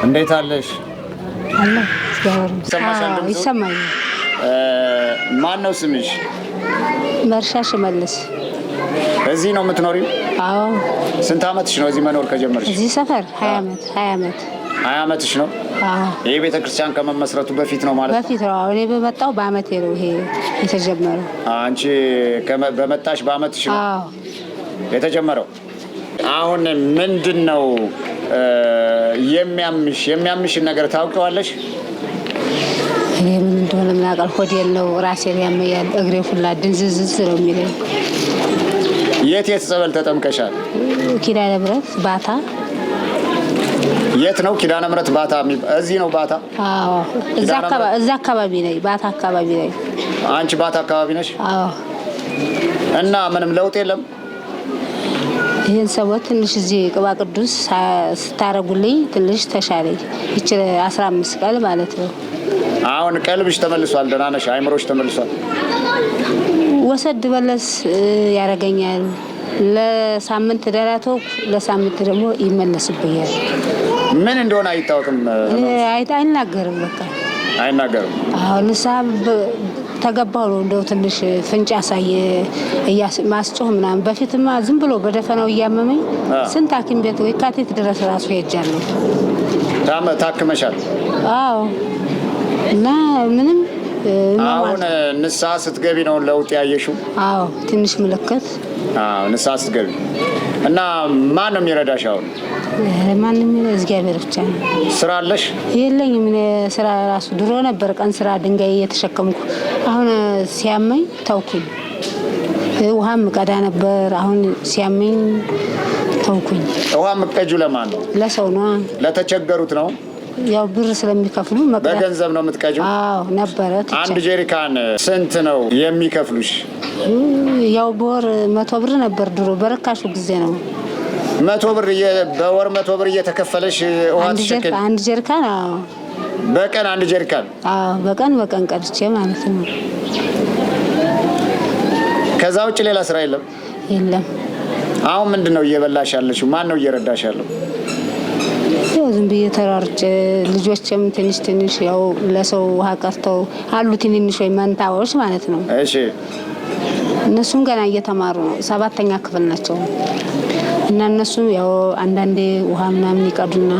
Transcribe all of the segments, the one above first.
እንዴት አለሽ? አለ ይሰማል። ማን ነው ስምሽ? መርሻ ሽመልስ። እዚህ ነው የምትኖሪው? አዎ። ስንት አመትሽ ነው እዚህ መኖር ከጀመርሽ? እዚህ ሰፈር 20 አመት 20 አመት 20 አመትሽ ነው? አዎ። ይሄ ቤተክርስቲያን ከመመስረቱ በፊት ነው ማለት ነው? በፊት ነው። እኔ በመጣው በአመቴ ነው ይሄ የተጀመረው። አንቺ በመጣሽ በአመትሽ ነው? አዎ የተጀመረው። አሁን ምንድነው የሚያምሽን ነገር ታውቂዋለሽ? እኔ ምን እንደሆነ ምን አውቃለሁ። ሆዴን ነው ራሴን ያመኛል፣ እግሬ ሁላ ድንዝዝዝ ነው የሚለኝ። የት ጸበል ተጠምቀሻል? ኪዳነ ምሕረት ባታ። የት ነው ኪዳነ ምሕረት ባታ? እዚህ ነው ባታ? አዎ። እዛ አካባቢ ነኝ፣ ባታ አካባቢ ነኝ። አንቺ ባታ አካባቢ ነሽ? አዎ። እና ምንም ለውጥ የለም? ይህን ሰሞን ትንሽ እዚህ ቅባ ቅዱስ ስታረጉልኝ ትንሽ ተሻለኝ። ይች 15 ቀን ማለት ነው። አሁን ቀልብሽ ተመልሷል? ደህና ነሽ? አይምሮሽ ተመልሷል? ወሰድ በለስ ያረገኛል። ለሳምንት ደራቶ ለሳምንት ደግሞ ይመለስብኛል። ምን እንደሆነ አይታወቅም። አይናገርም። በቃ አይናገርም። አሁን ተገባው ነው እንደው ትንሽ ፍንጭ ያሳየ ማስጮህ ምናምን። በፊትማ ዝም ብሎ በደፈናው እያመመኝ ስንት ሐኪም ቤት ወይ ካቴት ድረስ ራሱ ሄጃለሁ። ታክመሻል? አዎ። እና ምንም አሁን ንስሐ ስትገቢ ነው ለውጥ ያየሽው? አዎ ትንሽ ምልክት። አዎ ንስሐ ስትገቢ። እና ማን ነው የሚረዳሽ አሁን? ማንም እግዚአብሔር ብቻ ነው። ስራ አለሽ? የለኝም። ስራ ራሱ ድሮ ነበር ቀን ስራ ድንጋይ እየተሸከምኩ፣ አሁን ሲያመኝ ተውኩኝ። ውሃም ቀዳ ነበር፣ አሁን ሲያመኝ ተውኩኝ። ውሃ ምቀጁ ለማን ነው? ለሰው ነው። ለተቸገሩት ነው? ያው ብር ስለሚከፍሉ መቅዳት። በገንዘብ ነው የምትቀጁ? አዎ ነበረ። አንድ ጀሪካን ስንት ነው የሚከፍሉሽ? ያው በወር 100 ብር ነበር ድሮ፣ በረካሹ ጊዜ ነው 100 ብር። በወር 100 ብር እየተከፈለሽ ውሃ ትሸከም? አንድ ጀሪካን። አዎ በቀን አንድ ጀሪካን? አዎ በቀን ቀድቼ ማለት ነው። ከዛ ውጭ ሌላ ስራ የለም? የለም። አሁን ምንድነው እየበላሽ ያለሽው? ማን ነው እየረዳሽ ያለው? ያው ዝም ብዬ ተራርጬ፣ ልጆችም ትንሽ ያው ለሰው ውሃ ቀርተው አሉ፣ ትንንሽ ወይ መንታዎች ማለት ነው። እሺ። እነሱም ገና እየተማሩ ነው፣ 7ኛ ክፍል ናቸው። እና እነሱም ያው አንዳንዴ ውሃ ምናምን ይቀዱና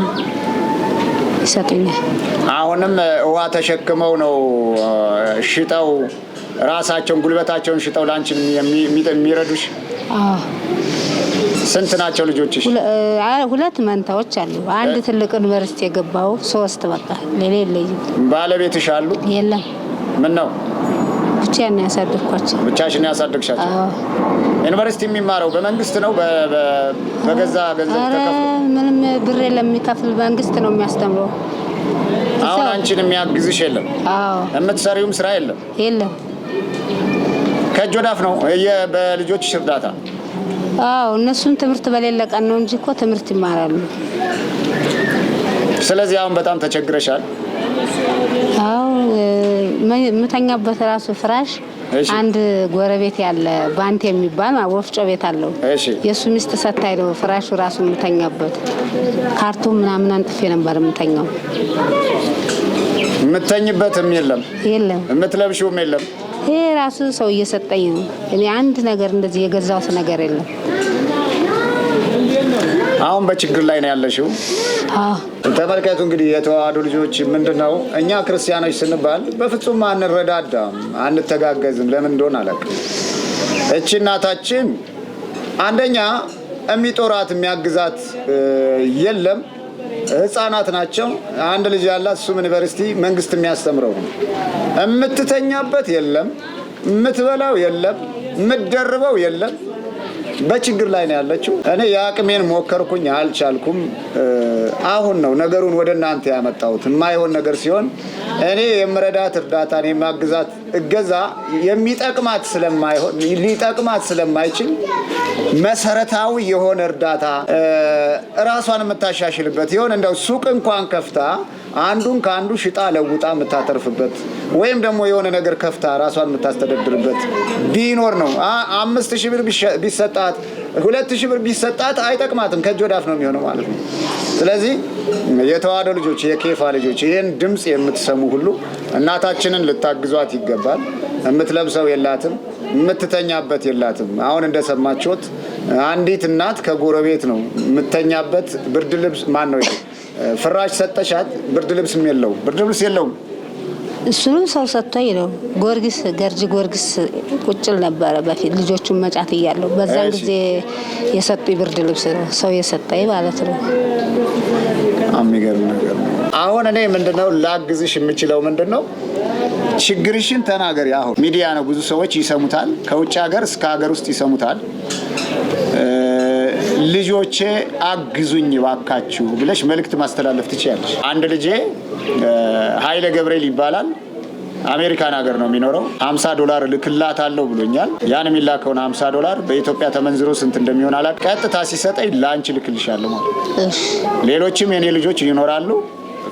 ይሰጡኛል። አሁንም ውሃ ተሸክመው ነው ሽጠው ራሳቸውን ጉልበታቸውን ሽጠው ላንቺን የሚረዱሽ? አዎ። ስንት ናቸው ልጆችሽ? 2 መንታዎች አሉ። አንድ ትልቅ ዩኒቨርሲቲ የገባው፣ 3 በቃ ሌላ የለኝም። ባለቤትሽ አሉ? የለም። ምን ነው? ብቻዬን ያሳደግኳቸው። ብቻሽን ያሳደግሻቸው? አዎ። ዩኒቨርሲቲ የሚማረው በመንግስት ነው በገዛ ገንዘብ ተከፍሎ? ምንም ብር የለም የሚከፍል፣ መንግስት ነው የሚያስተምረው። አሁን አንቺን የሚያግዝሽ የለም? አዎ። የምትሰሪውም ስራ የለም? የለም። ከእጅ ወዳፍ ነው በልጆችሽ እርዳታ? አዎ እነሱም ትምህርት በሌለ ቀን ነው እንጂ እኮ ትምህርት ይማራሉ። ስለዚህ አሁን በጣም ተቸግረሻል? አዎ የምተኛበት ራሱ ፍራሽ አንድ ጎረቤት ያለ ባንቴ የሚባል ወፍጮ ቤት አለው። የእሱ ሚስት ሰታይ ነው ፍራሹ ራሱ የምተኛበት። ካርቶን ምናምን አንጥፌ ነበር የምተኛው። የምተኝበትም የለም? የለም። የምትለብሺውም የለም? ይሄ ራሱ ሰው እየሰጠኝ ነው። እኔ አንድ ነገር እንደዚህ የገዛሁት ነገር የለም። አሁን በችግር ላይ ነው ያለሽው? አዎ። ተመልከቱ እንግዲህ የተዋህዶ ልጆች፣ ምንድነው እኛ ክርስቲያኖች ስንባል በፍጹም አንረዳዳም፣ አንተጋገዝም። ለምን እንደሆነ አላውቅም። እቺ እናታችን አንደኛ የሚጦራት የሚያግዛት የለም። ህፃናት ናቸው። አንድ ልጅ ያላት፣ እሱም ዩኒቨርሲቲ መንግስት የሚያስተምረው ነው። የምትተኛበት የለም፣ የምትበላው የለም፣ የምትደርበው የለም። በችግር ላይ ነው ያለችው። እኔ የአቅሜን ሞከርኩኝ፣ አልቻልኩም። አሁን ነው ነገሩን ወደ እናንተ ያመጣሁት። የማይሆን ነገር ሲሆን እኔ የምረዳት እርዳታ፣ እኔ የማግዛት እገዛ የሚጠቅማት ስለማይሆን ሊጠቅማት ስለማይችል መሰረታዊ የሆነ እርዳታ ራሷን የምታሻሽልበት ይሆን እንደው ሱቅ እንኳን ከፍታ አንዱን ከአንዱ ሽጣ ለውጣ የምታተርፍበት ወይም ደግሞ የሆነ ነገር ከፍታ ራሷን የምታስተዳድርበት ቢኖር ነው። 5000 ብር ቢሰጣት 2000 ብር ቢሰጣት አይጠቅማትም፣ ከእጅ ወዳፍ ነው የሚሆነው ማለት ነው። ስለዚህ የተዋህዶ ልጆች፣ የኬፋ ልጆች ይህን ድምፅ የምትሰሙ ሁሉ እናታችንን ልታግዟት ይገባል። የምትለብሰው የላትም፣ የምትተኛበት የላትም። አሁን እንደሰማችሁት አንዲት እናት ከጎረቤት ነው የምተኛበት ብርድ ልብስ ማን ነው ፍራሽ ሰጠሻት፣ ብርድ ልብስም የለውም፣ ብርድ ልብስ የለውም። እሱንም ሰው ሰጥቶኝ ነው። ጊዮርጊስ ገርጂ ጊዮርጊስ ቁጭል ነበረ በፊት ልጆቹን መጫት እያለሁ በዛን ጊዜ የሰጡኝ ብርድ ልብስ ነው ሰው የሰጠኝ ማለት ነው። የሚገርም ነገር ነው። አሁን እኔ ምንድነው ላግዝሽ የምችለው ምንድነው? ችግርሽን ተናገሪ። አሁን ሚዲያ ነው፣ ብዙ ሰዎች ይሰሙታል፣ ከውጭ ሀገር እስከ ሀገር ውስጥ ይሰሙታል። ልጆቼ አግዙኝ ባካችሁ ብለሽ መልእክት ማስተላለፍ ትችያለሽ። አንድ ልጄ ኃይለ ገብርኤል ይባላል፣ አሜሪካን ሀገር ነው የሚኖረው። $50 ልክላታለሁ ብሎኛል። ያን የሚላከውን $50 በኢትዮጵያ ተመንዝሮ ስንት እንደሚሆን አላውቅም። ቀጥታ ሲሰጠኝ ላንቺ ልክልሻለሁ ማለት። ሌሎችም የኔ ልጆች ይኖራሉ፣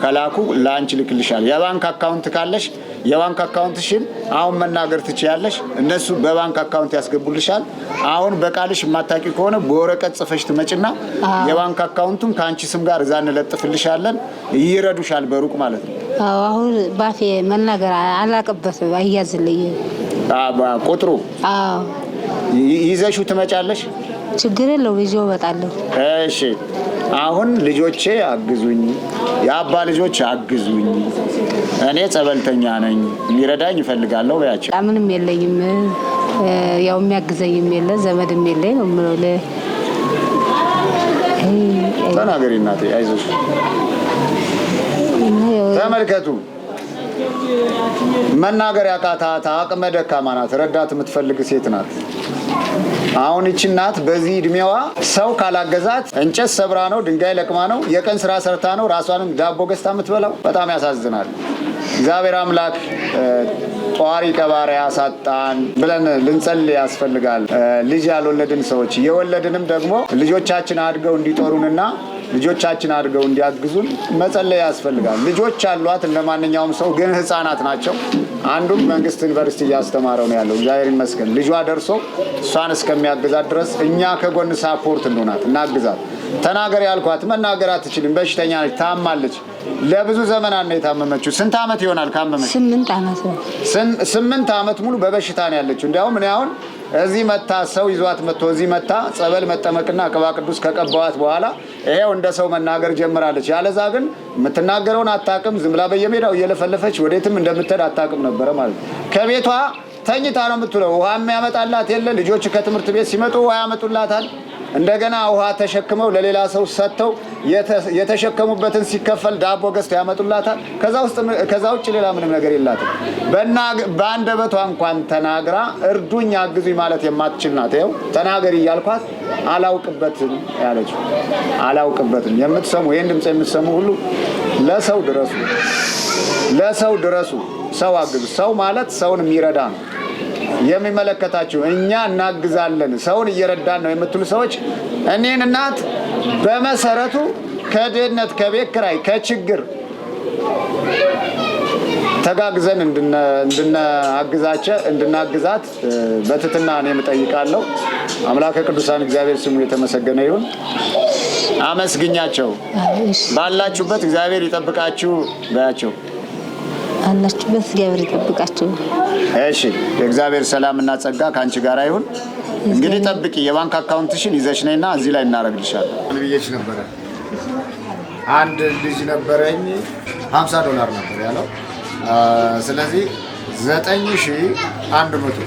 ከላኩ ላንቺ ልክልሻለሁ። የባንክ አካውንት ካለሽ የባንክ አካውንትሽን አሁን መናገር ትችያለሽ። እነሱ በባንክ አካውንት ያስገቡልሻል። አሁን በቃልሽ የማታውቂ ከሆነ በወረቀት ጽፈሽ ትመጭና የባንክ አካውንቱን ከአንቺ ስም ጋር እዛ እንለጥፍልሻለን። ይረዱሻል በሩቅ ማለት ነው። አሁን ባፌ መናገር አላቅበትም፣ አያዝልኝ ቁጥሩ ይዘሽው ትመጫለሽ። ችግር የለውም፣ ይዤው እመጣለሁ። እሺ አሁን ልጆቼ አግዙኝ፣ የአባ ልጆች አግዙኝ፣ እኔ ጸበልተኛ ነኝ፣ የሚረዳኝ ይፈልጋለሁ በያቸው። ምንም የለኝም፣ ያው የሚያግዘኝም የለ ዘመድም የለኝ ነው የምለው። ተናገሪ እናቴ፣ አይዞሽ። ተመልከቱ፣ መናገር ያቃታት አቅመ ደካማ ናት፣ ረዳት የምትፈልግ ሴት ናት። አሁን እቺ እናት በዚህ እድሜዋ ሰው ካላገዛት እንጨት ሰብራ ነው፣ ድንጋይ ለቅማ ነው፣ የቀን ስራ ሰርታ ነው ራሷንም ዳቦ ገዝታ የምትበላው። በጣም ያሳዝናል። እግዚአብሔር አምላክ ጧሪ ቀባሪ ያሳጣን ብለን ልንጸልይ ያስፈልጋል። ልጅ ያልወለድን ሰዎች የወለድንም ደግሞ ልጆቻችን አድገው እንዲጦሩንና ልጆቻችን አድገው እንዲያግዙን መጸለይ ያስፈልጋል። ልጆች አሏት እንደማንኛውም ሰው፣ ግን ህፃናት ናቸው። አንዱም መንግስት ዩኒቨርሲቲ እያስተማረው ነው ያለው። እግዚአብሔር ይመስገን ልጇ ደርሶ እሷን እስከሚያግዛት ድረስ እኛ ከጎን ሳፖርት እንሆናት፣ እናግዛት። ተናገር ያልኳት መናገር አትችልም፣ በሽተኛ ነች፣ ታማለች። ለብዙ ዘመናት ነው የታመመችው። ስንት ዓመት ይሆናል ካመመች? 8 ዓመት ነው። 8 ዓመት ሙሉ በበሽታ ነው ያለችው። እንዲያውም እኔ አሁን እዚህ መታ ሰው ይዟት መጥቶ እዚህ መታ ጸበል መጠመቅና ቅባ ቅዱስ ከቀባዋት በኋላ ይሄው እንደ ሰው መናገር ጀምራለች። ያለዛ ግን የምትናገረውን አታውቅም። ዝም ብላ በየሜዳው እየለፈለፈች ወዴትም እንደምትሄድ አታውቅም ነበረ ማለት ነው። ከቤቷ ተኝታ ነው የምትውለው። ውሃ የሚያመጣላት የለ። ልጆች ከትምህርት ቤት ሲመጡ ውሃ ያመጡላታል። እንደገና ውሃ ተሸክመው ለሌላ ሰው ሰጥተው የተሸከሙበትን ሲከፈል ዳቦ ገዝተው ያመጡላታል። ከዛ ውጭ ሌላ ምንም ነገር የላትም። በአንደበቷ እንኳን ተናግራ እርዱኝ አግዙኝ ማለት የማትችል ናት። ይኸው ተናገሪ እያልኳት አላውቅበትም ያለችው። አላውቅበትም። የምትሰሙ ይህን ድምፅ የምትሰሙ ሁሉ ለሰው ድረሱ፣ ለሰው ድረሱ፣ ሰው አግዙ። ሰው ማለት ሰውን የሚረዳ ነው። የሚመለከታችሁ እኛ እናግዛለን፣ ሰውን እየረዳን ነው የምትሉ ሰዎች እኔን እናት በመሰረቱ ከድህነት፣ ከቤት ኪራይ፣ ከችግር ተጋግዘን እንድናግዛት በትህትና እኔም እጠይቃለሁ። አምላከ ቅዱሳን እግዚአብሔር ስሙ የተመሰገነ ይሁን። አመስግኛቸው። ባላችሁበት እግዚአብሔር ይጠብቃችሁ በያቸው። አላችሁበት እግዚአብሔር ይጠብቃችሁ። እሺ፣ የእግዚአብሔር ሰላምና ጸጋ ካንቺ ጋር ይሁን። እንግዲህ ጠብቂ፣ የባንክ አካውንትሽን ይዘሽ ነይና እዚህ ላይ እናረግልሻለን። ብዬሽ ነበረ። አንድ ልጅ ነበረኝ $50 ነበር ያለው። ስለዚህ 9100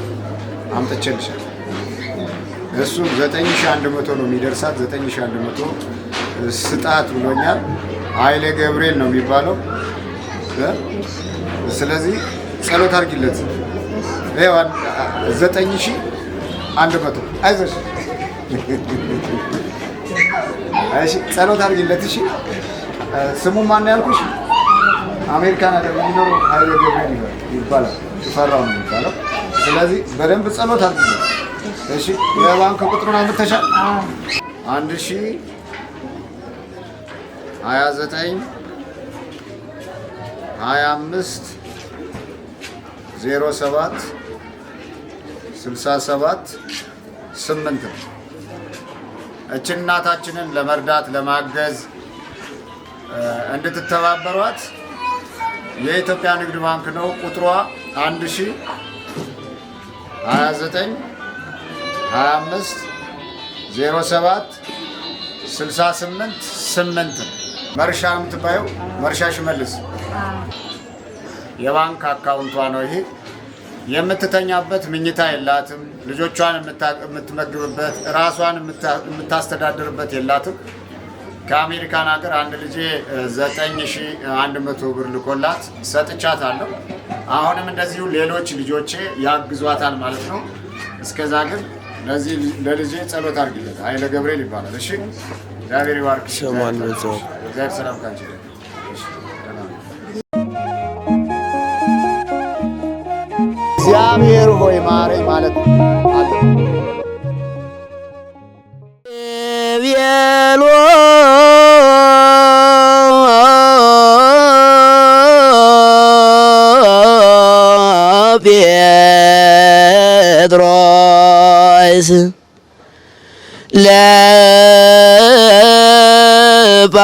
አምጥቼልሻለሁ። እሱ 9100 ነው የሚደርሳት። 9100 ስጣት ብሎኛል። ኃይሌ ገብርኤል ነው የሚባለው። ስለዚህ ጸሎት አድርጊለት። 9100 አይዞሽ፣ እሺ፣ ጸሎት አድርጊለት። እሺ፣ ስሙ ማን ነው ያልኩሽ? አሜሪካን ሀገር የሚኖረው ኃይሌ ገብርኤል ይባላል። ፈራው ነው የሚባለው። ስለዚህ በደንብ ጸሎት አድርጊለት። እሺ፣ የባንክ ቁጥሩን አምጥተሻል? 1029 25 07 67 8 ነው። እችን እናታችንን ለመርዳት ለማገዝ እንድትተባበሯት የኢትዮጵያ ንግድ ባንክ ነው። ቁጥሯ 1029250768 መርሻ የምትባየው መርሻ ሽመልስ የባንክ አካውንቷ ነው ይሄ። የምትተኛበት ምኝታ የላትም። ልጆቿን የምትመግብበት ራሷን የምታስተዳድርበት የላትም። ከአሜሪካን ሀገር አንድ ልጄ 9100 ብር ልኮላት ሰጥቻታለሁ። አሁንም እንደዚሁ ሌሎች ልጆቼ ያግዟታል ማለት ነው። እስከዛ ግን ለልጄ ጸሎት አድርግለት። ኃይለ ገብርኤል ይባላል። እሺ እግዚአብሔር ይባርክ። እግዚአብሔር ሰላም ካንቺ። እግዚአብሔር ሆይ ማረኝ ማለት ነው። ቤሎ ጴጥሮስ ለባ